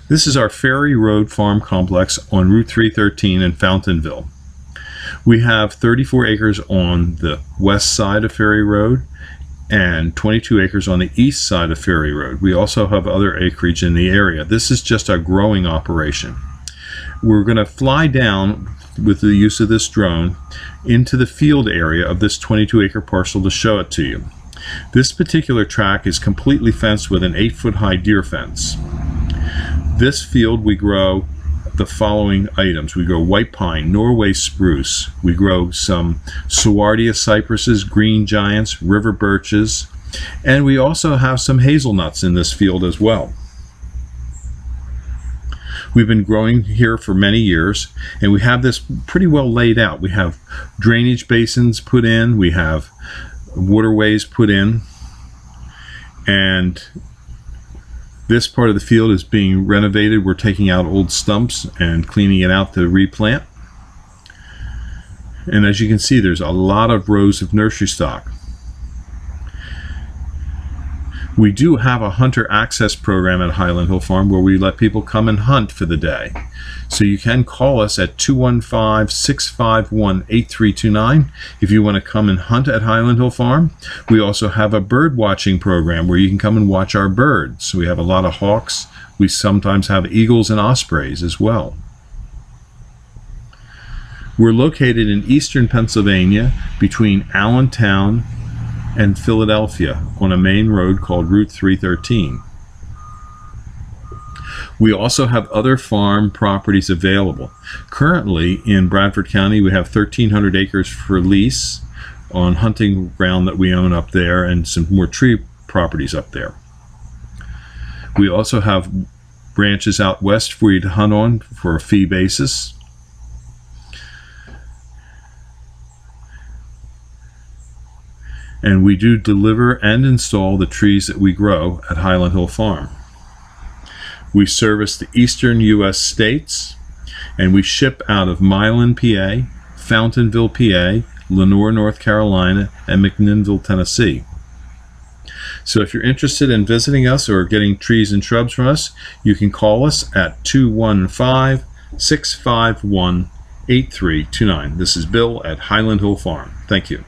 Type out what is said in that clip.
This is our Ferry Road Farm Complex on Route 313 in Fountainville. We have 34 acres on the west side of Ferry Road and 22 acres on the east side of Ferry Road. We also have other acreage in the area. This is just a growing operation. We're going to fly down with the use of this drone into the field area of this 22-acre parcel to show it to you. This particular tract is completely fenced with an 8-foot high deer fence. This field we grow the following items. We grow white pine, Norway spruce. We grow some Swardia cypresses, green giants, river birches, and we also have some hazelnuts in this field as well. We've been growing here for many years, and we have this pretty well laid out. We have drainage basins put in, we have waterways put in, and this part of the field is being renovated. We're taking out old stumps and cleaning it out to replant. And as you can see, there's a lot of rows of nursery stock. We do have a hunter access program at Highland Hill Farm where we let people come and hunt for the day. So you can call us at 215-651-8329 if you want to come and hunt at Highland Hill Farm. We also have a bird watching program where you can come and watch our birds. We have a lot of hawks. We sometimes have eagles and ospreys as well. We're located in eastern Pennsylvania between Allentown and Philadelphia on a main road called Route 313. We also have other farm properties available. Currently in Bradford County we have 1,300 acres for lease on hunting ground that we own up there and some more tree properties up there. We also have ranches out west for you to hunt on for a fee basis. And we do deliver and install the trees that we grow at Highland Hill Farm. We service the eastern U.S. states, and we ship out of Milan, PA, Fountainville, PA, Lenoir, North Carolina, and McMinnville, Tennessee. So if you're interested in visiting us or getting trees and shrubs from us, you can call us at 215-651-8329. This is Bill at Highland Hill Farm. Thank you.